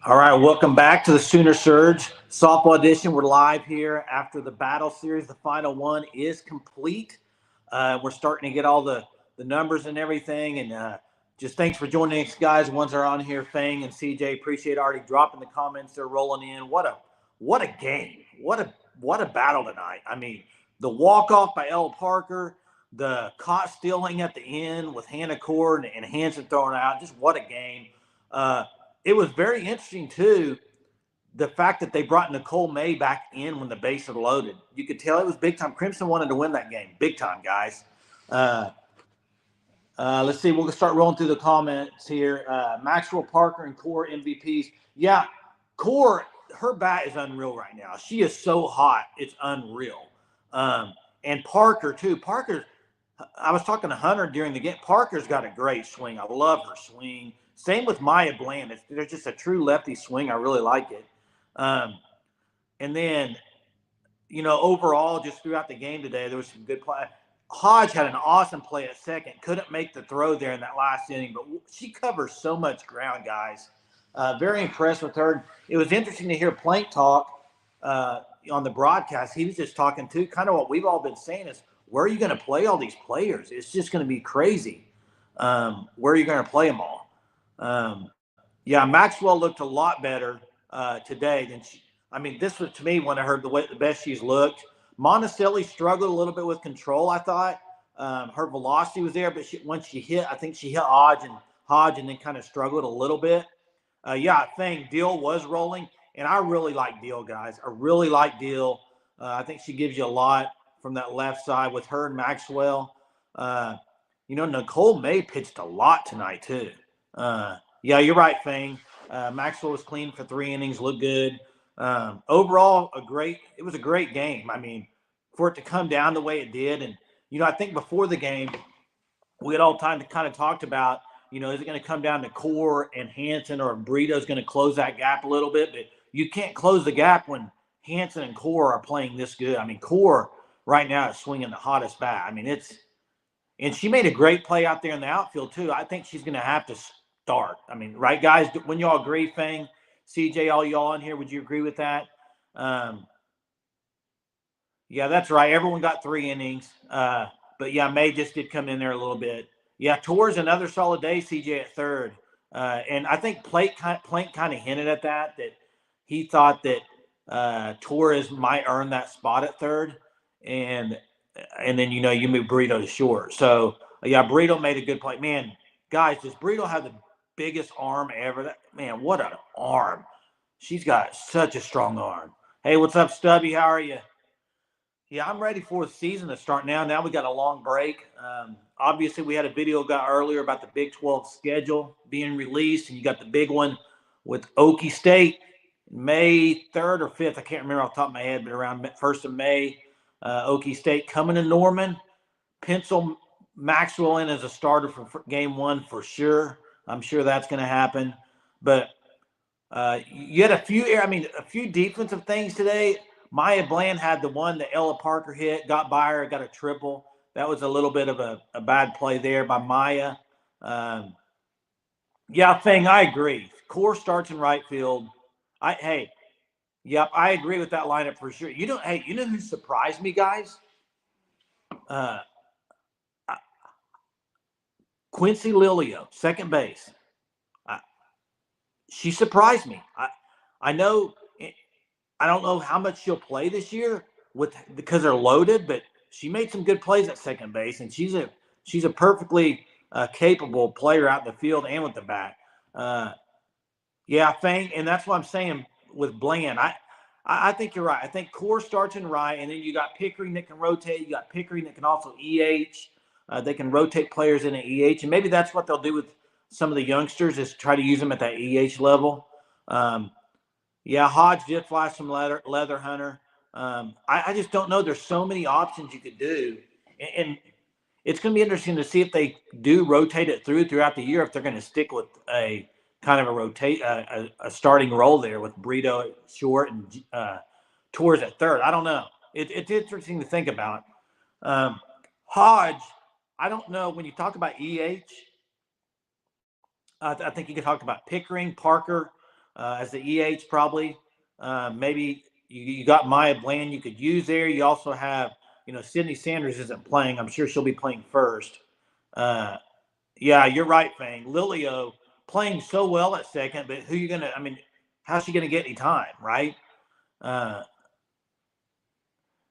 All right, welcome back to the Sooner Surge softball edition. We're live here after the battle series. The final one is complete. We're starting to get all the numbers and everything. And just thanks for joining us, guys. Ones that are on here, Fang and CJ, appreciate already dropping the comments. They're rolling in. What a game! What a battle tonight. I mean, the walk off by Ella Parker, the caught stealing at the end with Hannah Cord and Hanson throwing out. Just what a game. It was very interesting too, the fact that they brought Nicole May back in when the bases are loaded. You could tell it was big time. Crimson wanted to win that game, big time, guys. Uh, let's see. We'll start rolling through the comments here. Maxwell Parker and Core MVPs. Yeah, Core, her bat is unreal right now. She is so hot, it's unreal. And Parker too. Parker, I was talking to Hunter during the game. Parker's got a great swing. I love her swing. Same with Maya Bland. There's just a true lefty swing. I really like it. Um, and then, overall, just throughout the game today, there was some good play. Hodge had an awesome play at second. Couldn't make the throw there in that last inning, but she covers so much ground, guys. Very impressed with her. It was interesting to hear Plank talk on the broadcast. He was just talking to kind of what we've all been saying is, where are you going to play all these players? It's just going to be crazy. Where are you going to play them all? Yeah, Maxwell looked a lot better today than she. I mean, this was to me when I heard the best she's looked. Monticelli struggled a little bit with control. I thought her velocity was there, but once she hit, I think she hit Hodge, and then kind of struggled a little bit. Yeah, I think Deal was rolling, and I really like Deal, guys. I really like Deal. I think she gives you a lot from that left side with her and Maxwell. Nicole May pitched a lot tonight too. Yeah, you're right, Fang. Maxwell was clean for 3 innings, looked good. Overall, it was a great game. I mean, for it to come down the way it did, and I think before the game, we had all time to kind of talked about, is it going to come down to Core and Hanson, or Brito's going to close that gap a little bit? But you can't close the gap when Hanson and Core are playing this good. I mean, Core right now is swinging the hottest bat. I mean, and she made a great play out there in the outfield too. I think she's going to have to start. I mean, right, guys? When y'all agree, Fang, CJ, all y'all in here, would you agree with that? Um, yeah, that's right. Everyone got 3 innings. But yeah, May just did come in there a little bit. Yeah, Tor's another solid day, CJ at third. And I think Plank kind of hinted at that he thought that Torres might earn that spot at third. And then, you move Burrito to short. So, yeah, Burrito made a good play. Man, guys, does Burrito have the biggest arm ever? Man, what an arm. She's got such a strong arm. Hey, what's up, Stubby? How are you? Yeah, I'm ready for the season to start now. Now we got a long break. Obviously, we had a video got earlier about the Big 12 schedule being released, and you got the big one with Okie State, May 3rd or 5th. I can't remember off the top of my head, but around 1st of May, Okie State coming to Norman. Pencil Maxwell in as a starter for game one for sure. I'm sure that's going to happen. But you had a few defensive things today. Maya Bland had the one that Ella Parker hit, got by her, got a triple. That was a little bit of a bad play there by Maya. Yeah, Fang, I agree. Core starts in right field. Yep, I agree with that lineup for sure. You know who surprised me, guys? Uh, Quincy Lilio, second base. She surprised me. I know. I don't know how much she'll play this year because they're loaded, but she made some good plays at second base, and she's a perfectly capable player out in the field and with the bat. Yeah, Fang, and that's what I'm saying with Bland. I think you're right. I think Core starts in right, and then you got Pickering that can rotate. You got Pickering that can also EH. They can rotate players in an EH, and maybe that's what they'll do with some of the youngsters is try to use them at that EH level. Yeah, Hodge did flash some leather Hunter. I just don't know. There's so many options you could do, and it's going to be interesting to see if they do rotate it throughout the year. If they're going to stick with a kind of a starting role there with Brito at short and Torres at third. I don't know. It's interesting to think about. Hodge, I don't know. When you talk about EH, I think you could talk about Pickering, Parker. as the EH probably. Maybe you got Maya Bland you could use there. You also have, Sydney Sanders isn't playing. I'm sure she'll be playing first. Yeah, you're right, Fang. Lilio playing so well at second, but who you going to, how's she going to get any time, right? Uh,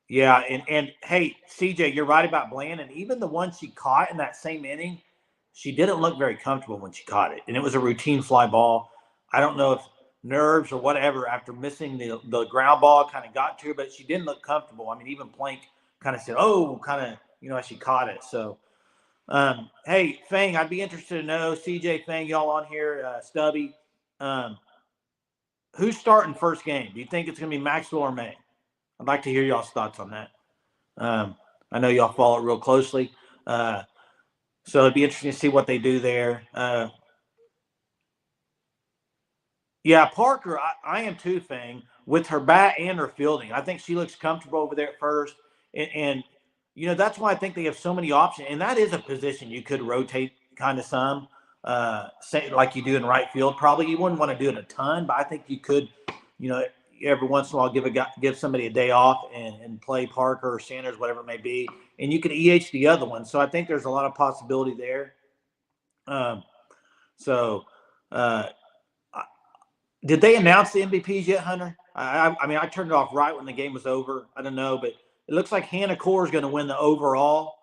yeah, and hey, CJ, you're right about Bland. And even the one she caught in that same inning, she didn't look very comfortable when she caught it. And it was a routine fly ball. I don't know if nerves or whatever after missing the ground ball kind of got to her, but she didn't look comfortable. Even Plank kind of said, oh, kind of, as she caught it. So, hey, Fang, I'd be interested to know, CJ, Fang, y'all on here, Stubby, who's starting first game? Do you think it's going to be Maxwell or May? I'd like to hear y'all's thoughts on that. I know y'all follow it real closely. So it'd be interesting to see what they do there. Yeah, Parker, I am too, Fang, with her bat and her fielding. I think she looks comfortable over there at first. And that's why I think they have so many options. And that is a position you could rotate kind of some, say like you do in right field. Probably you wouldn't want to do it a ton, but I think you could, every once in a while give somebody a day off and play Parker or Sanders, whatever it may be. And you can EH the other one. So I think there's a lot of possibility there. So, did they announce the MVPs yet, Hunter? I turned it off right when the game was over. I don't know, but it looks like Hannah Core is going to win the overall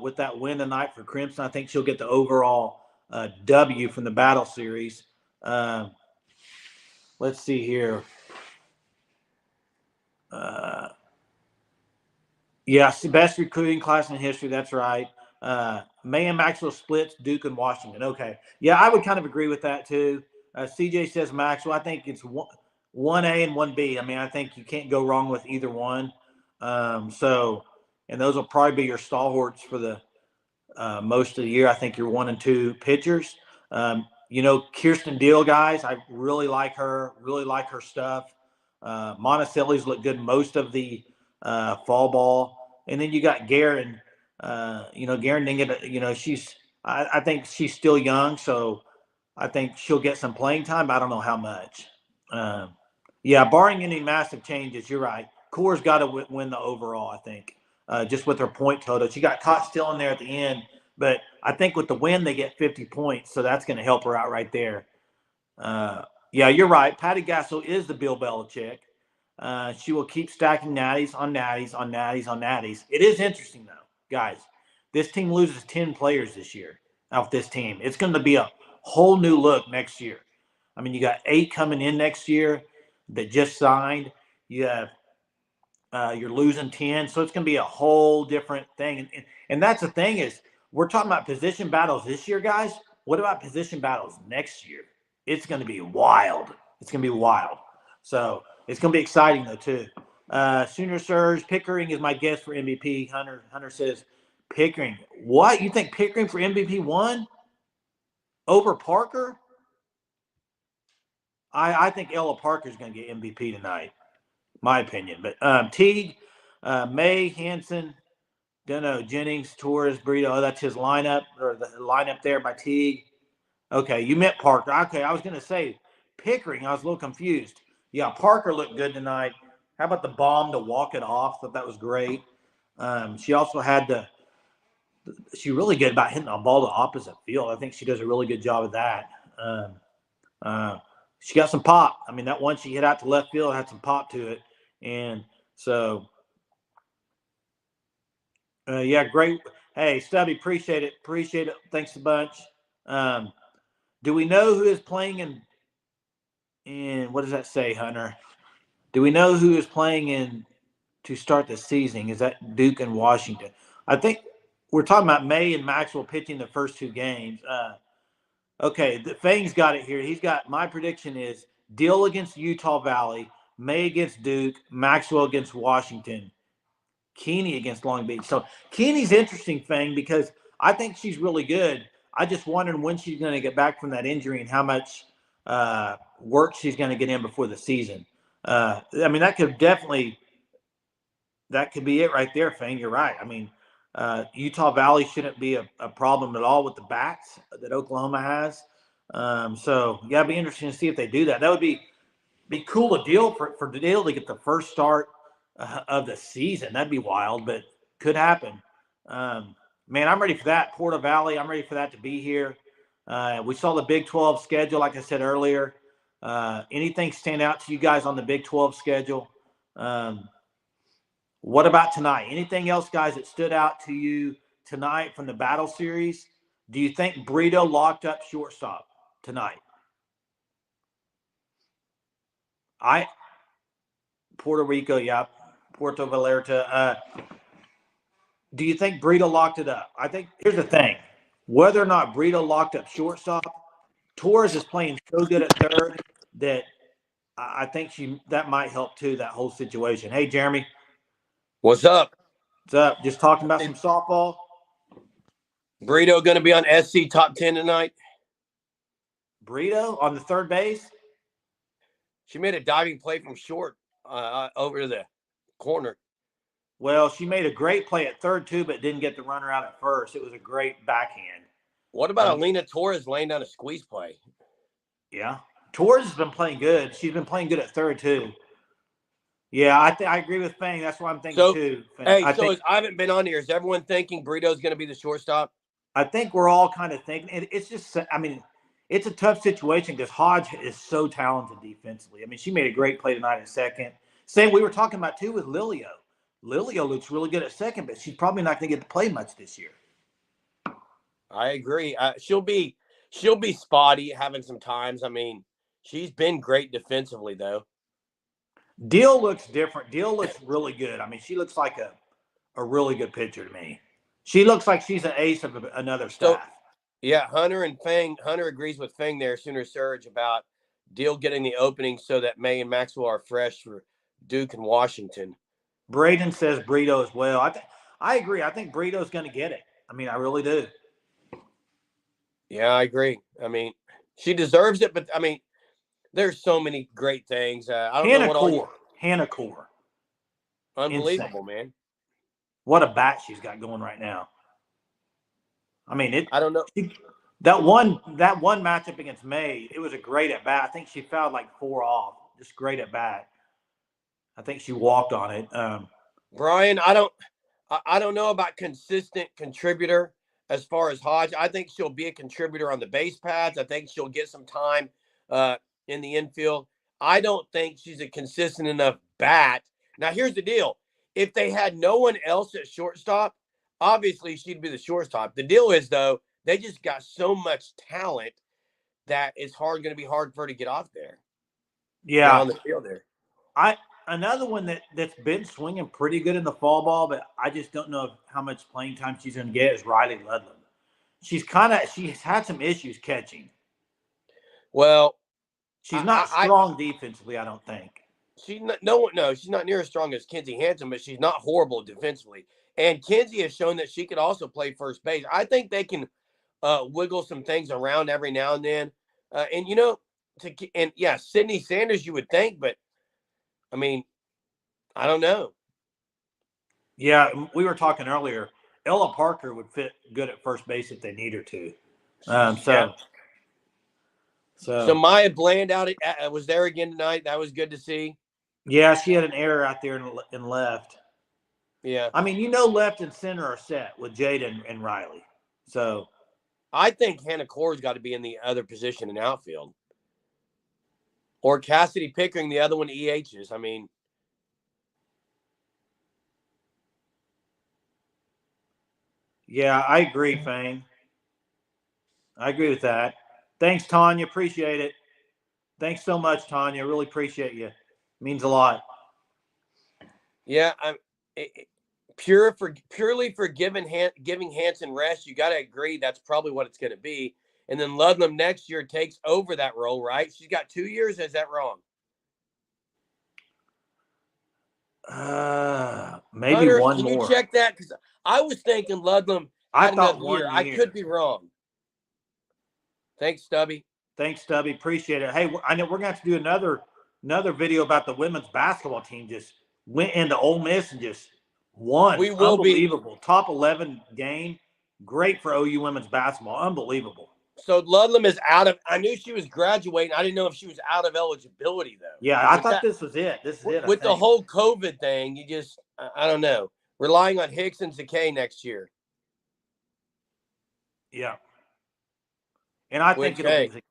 with that win tonight for Crimson. I think she'll get the overall W from the Battle Series. Let's see here. Yeah, best recruiting class in history. That's right. May and Maxwell splits Duke and Washington. Okay. Yeah, I would kind of agree with that too. CJ says Maxwell. I think it's 1A and 1B. I think you can't go wrong with either one. And those will probably be your stalwarts for the most of the year. I think you're 1 and 2 pitchers. Kirsten Deal, guys, I really like her. Really like her stuff. Monticelli's looked good most of the fall ball. And then you got Garen. Garen didn't get I think she's still young, so I think she'll get some playing time, but I don't know how much. Yeah, barring any massive changes, you're right. Core's got to win the overall, I think, just with her point total. She got caught still in there at the end, but I think with the win, they get 50 points, so that's going to help her out right there. Yeah, you're right. Patty Gasso is the Bill Belichick. She will keep stacking natties on natties on natties on natties. It is interesting, though, guys. This team loses 10 players this year off this team. It's going to be a whole new look next year. You got 8 coming in next year that just signed. You have you're losing 10, so it's going to be a whole different thing. And that's the thing is we're talking about position battles this year, guys. What about position battles next year? It's going to be wild. It's going to be wild. So it's going to be exciting, though, too. Sooner Surge, Pickering is my guess for MVP. Hunter says Pickering. What? You think Pickering for MVP won over Parker? I think Ella Parker is going to get MVP tonight, my opinion. But Teague, May, Hanson, don't know, Jennings, Torres, Burrito. Oh, that's his lineup, or the lineup there by Teague. Okay, you meant Parker. Okay, I was going to say Pickering. I was a little confused. Yeah, Parker looked good tonight. How about the bomb to walk it off? Thought that was great. She also had she's really good about hitting a ball to opposite field. I think she does a really good job of that. She got some pop. That one she hit out to left field had some pop to it. And so, yeah, great. Hey, Stubby, appreciate it. Appreciate it. Thanks a bunch. Do we know who is playing in what does that say, Hunter? Do we know who is playing in to start the season? Is that Duke and Washington? I think we're talking about May and Maxwell pitching the first 2 games. Okay, Fang's got it here. He's got my prediction is Deal against Utah Valley, May against Duke, Maxwell against Washington, Keeney against Long Beach. So Keeney's interesting, Fang, because I think she's really good. I just wondering when she's going to get back from that injury and how much work she's going to get in before the season. That could be it right there, Fang. You're right. Utah Valley shouldn't be a problem at all with the bats that Oklahoma has. So yeah, it'd be interesting to see if they do that. That would be cool to deal for Deal to get the first start of the season. That'd be wild, but could happen. Man, I'm ready for that. Porter Valley, I'm ready for that to be here. We saw the Big 12 schedule, like I said earlier. Anything stand out to you guys on the Big 12 schedule? What about tonight? Anything else, guys, that stood out to you tonight from the battle series? Do you think Brito locked up shortstop tonight? Puerto Rico, yeah. Puerto Vallarta. Do you think Brito locked it up? I think here's the thing. Whether or not Brito locked up shortstop, Torres is playing so good at third that I think that might help too, that whole situation. Hey, Jeremy. What's up? What's up? Just talking about some softball. Brito going to be on SC top 10 tonight. Brito on the third base. She made a diving play from short over the corner. Well, she made a great play at third too, but didn't get the runner out at first. It was a great backhand. What about Alina Torres laying down a squeeze play? Yeah, Torres has been playing good. She's been playing good at third too. Yeah, I agree with Fang. That's what I'm thinking too. Fang. Hey, I haven't been on here. Is everyone thinking Brito's going to be the shortstop? I think we're all kind of thinking. It's just, I mean, it's a tough situation because Hodge is so talented defensively. I mean, she made a great play tonight at second. Same we were talking about too with Lilio. Lilio looks really good at second, but she's probably not going to get to play much this year. I agree. She'll be spotty having some times. I mean, she's been great defensively though. Deal looks different. Deal looks really good. I mean, she looks like a really good pitcher to me. She looks like she's an ace of another staff. So, yeah, Hunter agrees with Fang there, Sooner Surge, about Deal getting the opening so that May and Maxwell are fresh for Duke and Washington. Braden says Brito as well. I agree. I think Brito's going to get it. I mean, I really do. Yeah, I agree. I mean, she deserves it, but I mean, there's so many great things. I don't know what Hannah Core. Unbelievable, insane. Man. What a bat she's got going right now. I mean, I don't know. That one matchup against May, it was a great at bat. I think she fouled like 4 off. Just great at bat. I think she walked on it. Brian, I don't know about consistent contributor as far as Hodge. I think she'll be a contributor on the base paths. I think she'll get some time in the infield. I don't think she's a consistent enough bat. Now, here's the deal. If they had no one else at shortstop, obviously she'd be the shortstop. The deal is, though, they just got so much talent that it's going to be hard for her to get off there. Yeah. On the field there. Another one that's been swinging pretty good in the fall ball, but I just don't know how much playing time she's going to get is Riley Ludlam. She's had some issues catching. Well, she's not strong defensively, I don't think. She's not near as strong as Kenzie Hansen, but she's not horrible defensively. And Kenzie has shown that she could also play first base. I think they can wiggle some things around every now and then. Sydney Sanders, you would think, but I mean, I don't know. Yeah, we were talking earlier. Ella Parker would fit good at first base if they need her to. So Maya Bland was there again tonight. That was good to see. Yeah, she had an error out there in left. Yeah. I mean, left and center are set with Jada and Riley. So I think Hannah Core's got to be in the other position in outfield. Or Cassidy Pickering, the other one, EHs. I mean. Yeah, I agree, Fang. I agree with that. Thanks, Tanya. Appreciate it. Thanks so much, Tanya. Really appreciate you. It means a lot. Yeah, purely for giving Hansen rest, you got to agree that's probably what it's going to be. And then Ludlam next year takes over that role, right? She's got 2 years. Is that wrong? Maybe Hunter, one can more. You check that? Because I was thinking Ludlam had another year. I could be wrong. Thanks, Stubby. Appreciate it. Hey, I know we're going to have to do another video about the women's basketball team. Just went into Ole Miss and just won. We will Unbelievable. Top 11 game. Great for OU women's basketball. Unbelievable. So Ludlam is out of. I knew she was graduating. I didn't know if she was out of eligibility though. Yeah, I With thought that, this was it. This is it. I with the think. whole COVID thing, you just I don't know. Relying on Hicks and Zakay next year. Yeah. And I think Which, it'll be. hey,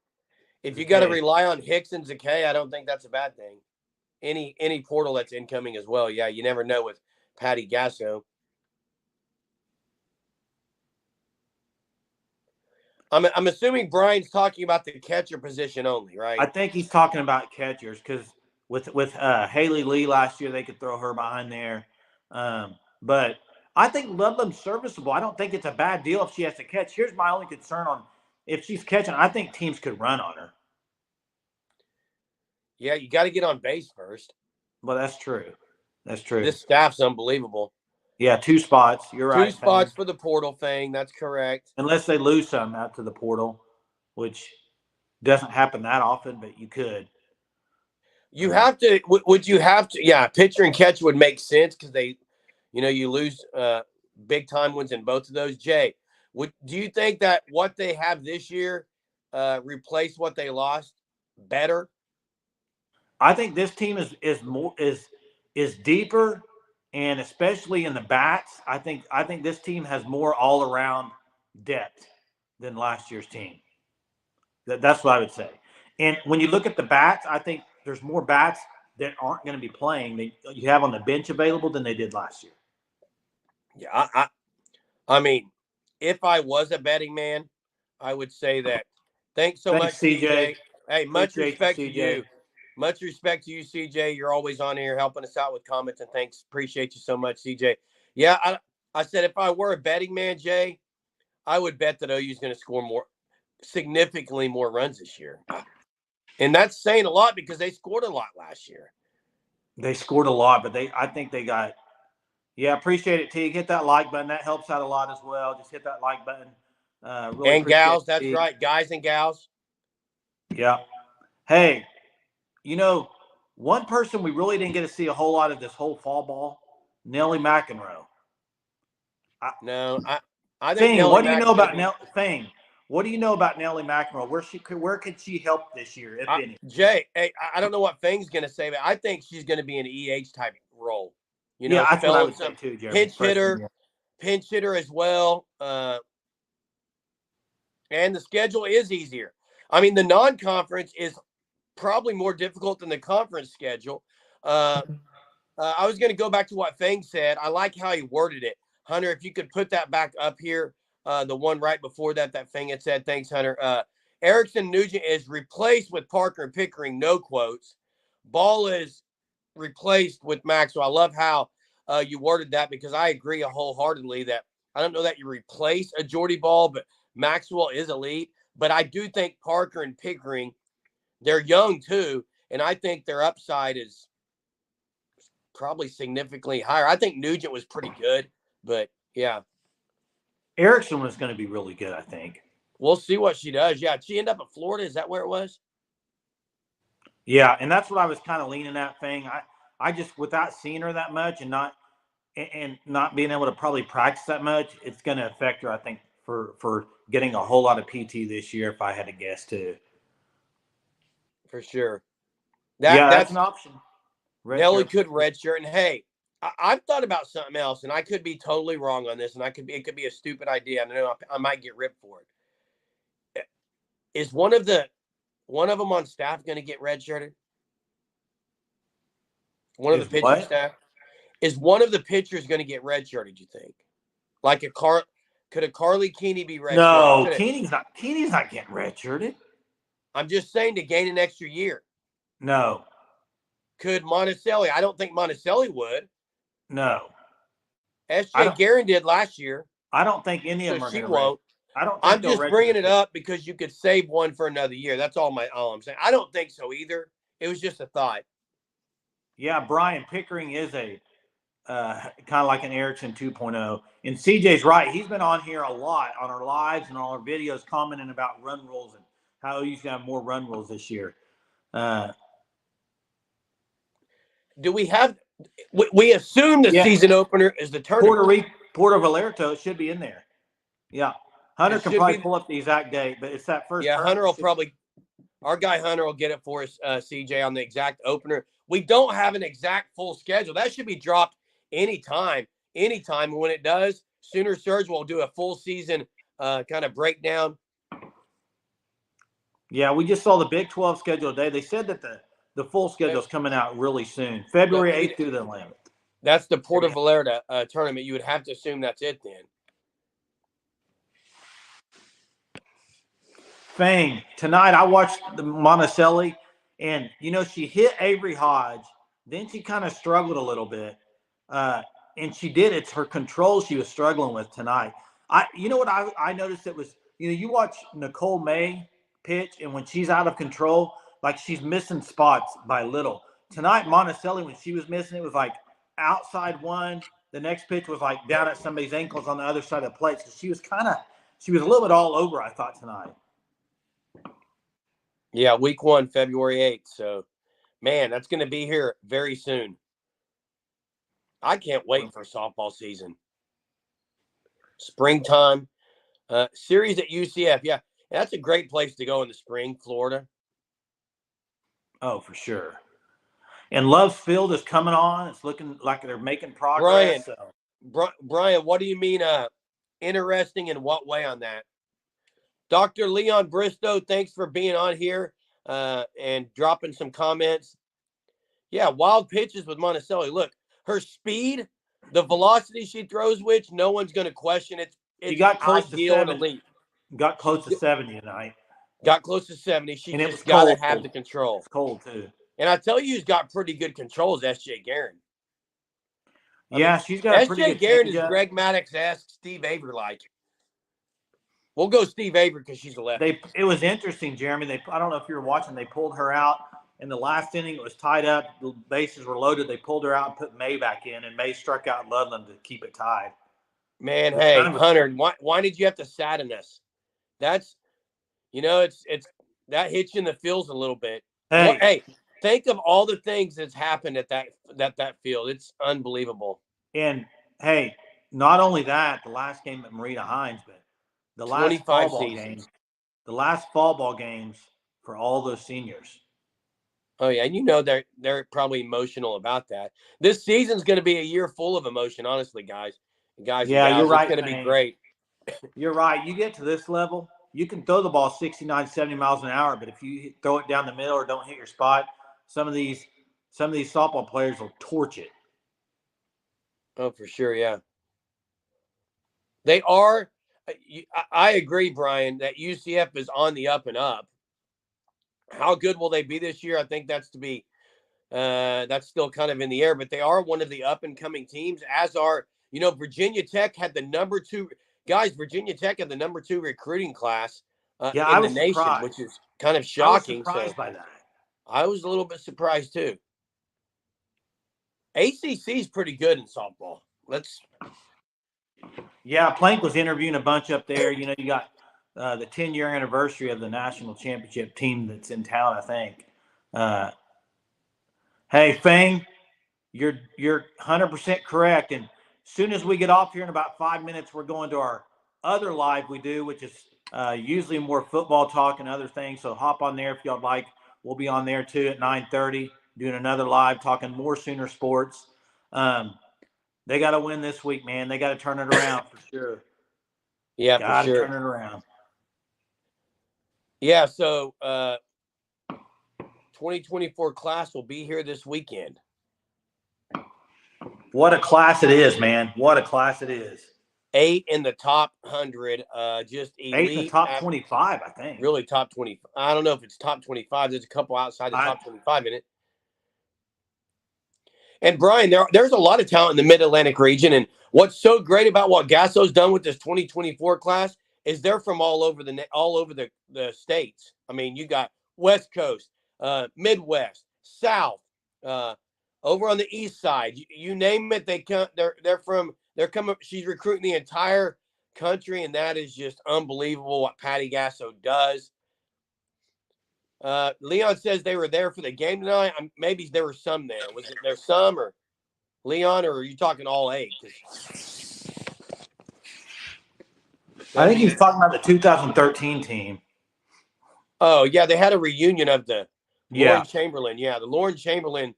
if you got to rely on Hicks and Zakay, I don't think that's a bad thing. Any portal that's incoming as well. Yeah, you never know with Patty Gasso. I'm assuming Brian's talking about the catcher position only, right? I think he's talking about catchers because with Haley Lee last year, they could throw her behind there. But I think Ludlam's serviceable. I don't think it's a bad deal if she has to catch. Here's my only concern on if she's catching. I think teams could run on her. Yeah, you got to get on base first. Well, that's true. That's true. This staff's unbelievable. Yeah, 2 spots. You're right. 2 spots for the portal thing. That's correct. Unless they lose some out to the portal, which doesn't happen that often, but you could. You have to. Would you have to? Yeah, pitcher and catcher would make sense because they, you lose big time ones in both of those. Jay, do you think that what they have this year replaced what they lost better? I think this team is deeper, and especially in the bats. I think this team has more all around depth than last year's team. That's what I would say. And when you look at the bats, I think there's more bats that aren't going to be playing that you have on the bench available than they did last year. Yeah, I mean, if I was a betting man, I would say that. Thanks so much, CJ. Hey, much respect to you. Much respect to you, CJ. You're always on here helping us out with comments, and thanks. Appreciate you so much, CJ. Yeah, I said if I were a betting man, Jay, I would bet that OU is going to score significantly more runs this year. And that's saying a lot because they scored a lot last year. They scored a lot, but I think they got. Yeah, appreciate it, T. Hit that like button. That helps out a lot as well. Just hit that like button. Really and gals, that's T. right. Guys and gals. Yeah. Hey, one person we really didn't get to see a whole lot of this whole fall ball, Nellie McEnroe. I think Thing, what do you know about Thing? What do you know about Nellie McEnroe? Where could she help this year, if any? Jay, hey, I don't know what Thing's going to say, but I think she's going to be an EH type role. Yeah, that's what I would say too, Jeremy. Pinch hitter as well. And the schedule is easier. I mean, the non-conference is probably more difficult than the conference schedule. I was going to go back to what Thing said. I like how he worded it. Hunter, if you could put that back up here, the one right before that Thing had said, thanks, Hunter. Erickson Nugent is replaced with Parker and Pickering, no quotes. Ball is replaced with Maxwell. I love how you worded that because I agree wholeheartedly that I don't know that you replace a Jordy Ball, but Maxwell is elite. But I do think Parker and Pickering, they're young too, and I think their upside is probably significantly higher. I think Nugent was pretty good, but yeah. Erickson was going to be really good, I think. We'll see what she does. Yeah, she ended up at Florida. Is that where it was? Yeah, and that's what I was kind of leaning at. Thing. I just, without seeing her that much and not being able to probably practice that much, it's going to affect her, I think, for getting a whole lot of PT this year, if I had to guess too. For sure. That's an option. Nelly could redshirt. And hey, I've thought about something else, and I could be totally wrong on this, and it could be a stupid idea. I know I might get ripped for it. Is one of them on staff going to get redshirted? One of the pitching staff? Is one of the pitchers going to get redshirted, you think? Like could a Carly Keeney be redshirted? No, Keeney's not getting redshirted. I'm just saying to gain an extra year. No. Could Monticelli? I don't think Monticelli would. No. S.J. Guerin did last year. I don't think any of them are going to. She won't. I'm just bringing it up because you could save one for another year. That's all I'm saying. I don't think so either. It was just a thought. Yeah, Brian Pickering is a kind of like an Erickson 2.0. And CJ's right. He's been on here a lot on our lives and all our videos commenting about run rules and how he's going to have more run rules this year. Do we have – we assume the season opener is the tournament. Puerto Vallarta should be in there. Yeah. Hunter It can should probably be. pull up the exact date, but it's that first Yeah, tournament. Hunter will probably. Our guy Hunter will get it for us, CJ, on the exact opener. We don't have an exact full schedule. That should be dropped anytime. Anytime when it does, Sooner Surge will do a full season kind of breakdown. Yeah, we just saw the Big 12 schedule today. They said that the full schedule is coming out really soon, February 8th through the 11th. That's the Puerto Vallarta tournament. You would have to assume that's it then. Fang, tonight I watched the Monticelli, and she hit Avery Hodge. Then she kind of struggled a little bit, and she did. It's her control she was struggling with tonight. What I noticed, it was you watch Nicole May pitch, and when she's out of control, like she's missing spots by little. Tonight Monticelli, when she was missing, it was like outside one. The next pitch was like down at somebody's ankles on the other side of the plate. So she was a little bit all over, I thought, tonight. Yeah, week 1, February 8th. So, man, that's going to be here very soon. I can't wait for softball season. Springtime. Series at UCF. Yeah, that's a great place to go in the spring, Florida. Oh, for sure. And Love's Field is coming on. It's looking like they're making progress. Brian, what do you mean interesting in what way on that? Dr. Leon Bristow, thanks for being on here and dropping some comments. Yeah, wild pitches with Monticelli. Look, her speed, the velocity she throws, which no one's going to question. It's got close to 70. elite. Got close to 70 tonight. Got close to 70. She's just got to have the control. It's cold, too. And I tell you, who's got pretty good controls, S.J. Guerin. Yeah, she's got a pretty good S.J. Guerin is Greg Maddox-esque, Steve Avery-like. We'll go Steve Avery because she's a lefty. It was interesting, Jeremy. I don't know if you were watching. They pulled her out in the last inning. It was tied up. The bases were loaded. They pulled her out and put May back in, and May struck out Ludlam to keep it tied. Man, hey, Hunter, why did you have to sadden us? That's, it's that hits you in the feels a little bit. Hey, think of all the things that's happened at that field. It's unbelievable. And hey, not only that, the last game at Marita Hines, but the last fall ball games, the last fall ball games for all those seniors. Oh yeah, and they're probably emotional about that. This season's going to be a year full of emotion, honestly, guys. Yeah, you're right. It's going to be great. You're right. You get to this level, you can throw the ball 69, 70 miles an hour, but if you throw it down the middle or don't hit your spot, some of these softball players will torch it. Oh, for sure, yeah. They are. I agree, Brian, that UCF is on the up and up. How good will they be this year? I think that's still kind of in the air, but they are one of the up and coming teams, as are, Virginia Tech had the number 2 guys. Virginia Tech had the number 2 recruiting class in the nation, surprised. Which is kind of shocking. I was surprised by that. I was a little bit surprised too. ACC is pretty good in softball. Yeah, Plank was interviewing a bunch up there. You got the 10-year anniversary of the national championship team that's in town, I think. Hey, Fang, you're 100% correct. And as soon as we get off here in about 5 minutes, we're going to our other live we do, which is usually more football talk and other things. So hop on there if y'all like. We'll be on there too at 9:30 doing another live talking more Sooner sports. They got to win this week, man. They got to turn it around for sure. Yeah, for sure. Turn it around. Yeah, so 2024 class will be here this weekend. What a class it is, man. What a class it is. 8 in the top 100, just elite. 8 in the top 25, I think. Really top 20. I don't know if it's top 25. There's a couple outside the top 25 in it. And Brian, there's a lot of talent in the Mid-Atlantic region. And what's so great about what Gasso's done with this 2024 class is they're from all over the states. I mean, you got West Coast, Midwest, South, over on the East Side. You name it, they come. They're coming. She's recruiting the entire country, and that is just unbelievable what Patty Gasso does. Leon says they were there for the game tonight. Maybe there were some there. Was it there some, or Leon, or are you talking all 8? I think he's talking about the 2013 team. Oh, yeah, they had a reunion of the Yeah. Lauren Chamberlain. Yeah, the Lauren Chamberlain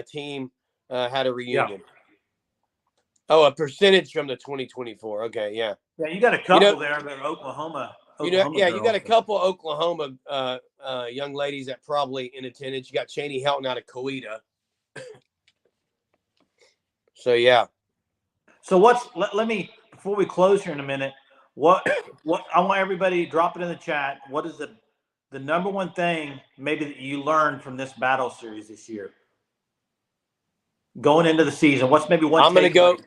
team had a reunion. Yeah. Oh, a percentage from the 2024. Okay, yeah. Yeah, you got a couple there that are Oklahoma. Yeah, you got a girls. couple Oklahoma young ladies that probably in attendance. You got Cheney Helton out of Coweta. So, yeah. So let me, before we close here in a minute, what I want everybody to drop it in the chat. What is the number one thing maybe that you learned from this battle series this year? Going into the season, what's maybe one? I'm going to go.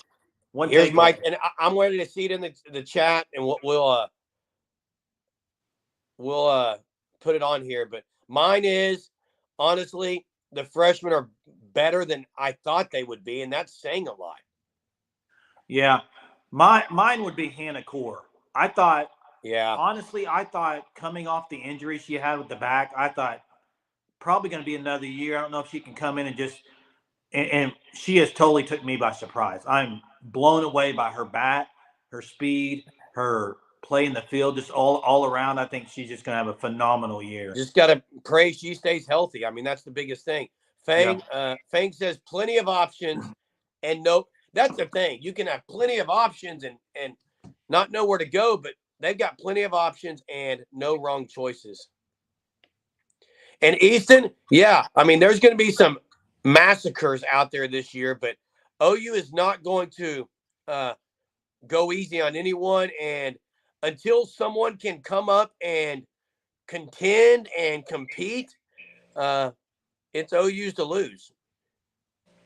Here's takeaway? Mike, and I'm ready to see it in the chat, and we'll put it on here. But mine is, honestly, the freshmen are better than I thought they would be, and that's saying a lot. Yeah, mine would be Hannah Core. I thought. Yeah. Honestly, I thought coming off the injury she had with the back, I thought probably going to be another year. I don't know if she can come in and just and she has totally took me by surprise. I'm blown away by her bat, her speed, her play in the field, just all around. I think she's just going to have a phenomenal year. Just got to pray she stays healthy. I mean, that's the biggest thing. Fang says plenty of options, and no, that's the thing. You can have plenty of options and not know where to go, but they've got plenty of options and no wrong choices. And Easton, yeah, I mean, there's going to be some massacres out there this year, but OU is not going to go easy on anyone. And until someone can come up and contend and compete, it's OU's to lose.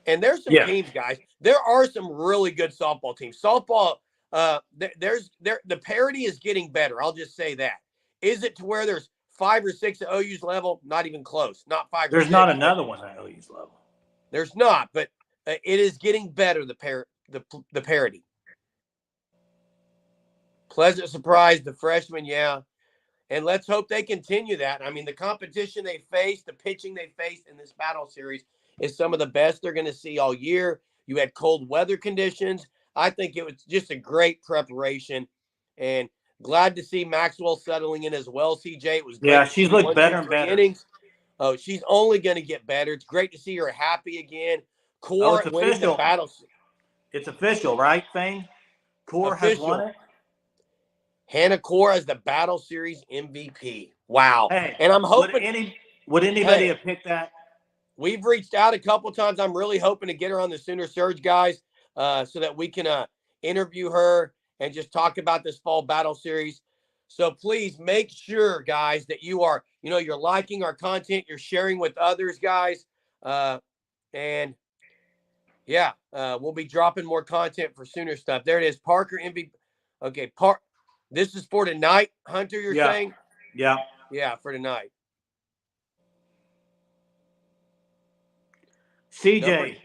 And there's some teams, guys. There are some really good softball teams. Softball, the parity is getting better. I'll just say that. Is it to where there's 5 or 6 at OU's level? Not even close. Not 5 or 6. There's not another one at OU's level. There's not, but it is getting better, the parity. Pleasant surprise, the freshmen, yeah. And let's hope they continue that. I mean, the competition they faced, the pitching they faced in this battle series is some of the best they're going to see all year. You had cold weather conditions. I think it was just a great preparation. And glad to see Maxwell settling in as well, CJ. It was great. Yeah, she's looked better and better. Innings. Oh, she's only going to get better. It's great to see her happy again. Core winning the battle. It's official, right, Fang? Core has won it. Hannah Core as the battle series MVP. Wow. Hey, and I'm hoping would anybody have picked that? We've reached out a couple times. I'm really hoping to get her on the Sooner Surge, guys, so that we can interview her and just talk about this fall battle series. So please make sure, guys, that you are, you're liking our content, you're sharing with others, guys. And yeah, we'll be dropping more content for Sooner stuff. There it is. Parker MVP. Okay. This is for tonight, Hunter, you're saying? Yeah. Yeah, for tonight. CJ,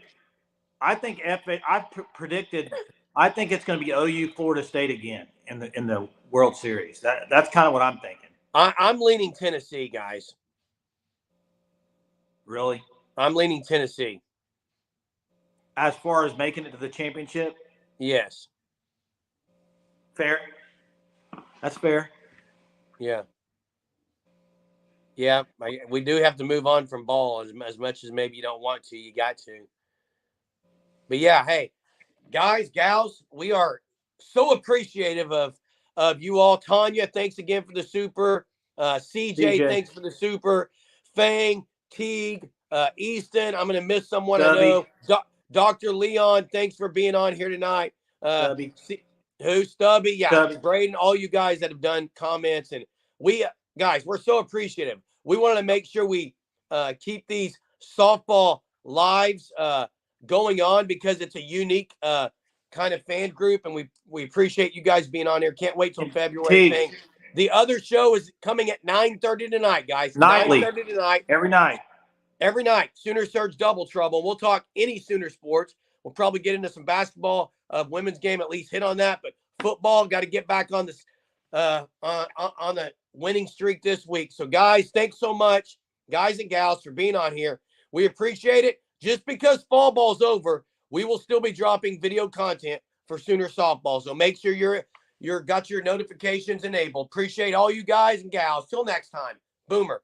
I think I predicted. I think it's going to be OU Florida State again in the World Series. That's kind of what I'm thinking. I'm leaning Tennessee, guys. Really? I'm leaning Tennessee. As far as making it to the championship? Yes. Fair. That's fair. Yeah. Yeah, we do have to move on from ball as much as maybe you don't want to. You got to. But yeah, hey, guys, gals, we are so appreciative of you all. Tanya, thanks again for the super. CJ, thanks for the super. Fang, Teague, Easton, I'm going to miss someone Stubby. I know. Dr. Leon, thanks for being on here tonight. Stubby. Stubby? Yeah, Stubby. Braden, all you guys that have done comments. And guys, we're so appreciative. We wanted to make sure we keep these softball lives going on because it's a unique kind of fan group, and we appreciate you guys being on here. Can't wait till February. Thing. The other show is coming at 9:30 tonight, guys. Nightly. 9:30 tonight. Every night. Every night. Sooner Surge Double Trouble. We'll talk any Sooner sports. We'll probably get into some basketball, women's game, at least hit on that. But football, got to get back on this on the winning streak this week. So, guys, thanks so much, guys and gals, for being on here. We appreciate it. Just because fall ball's over, we will still be dropping video content for Sooner softball. So make sure you're you're got your notifications enabled. Appreciate all you guys and gals. Till next time. Boomer.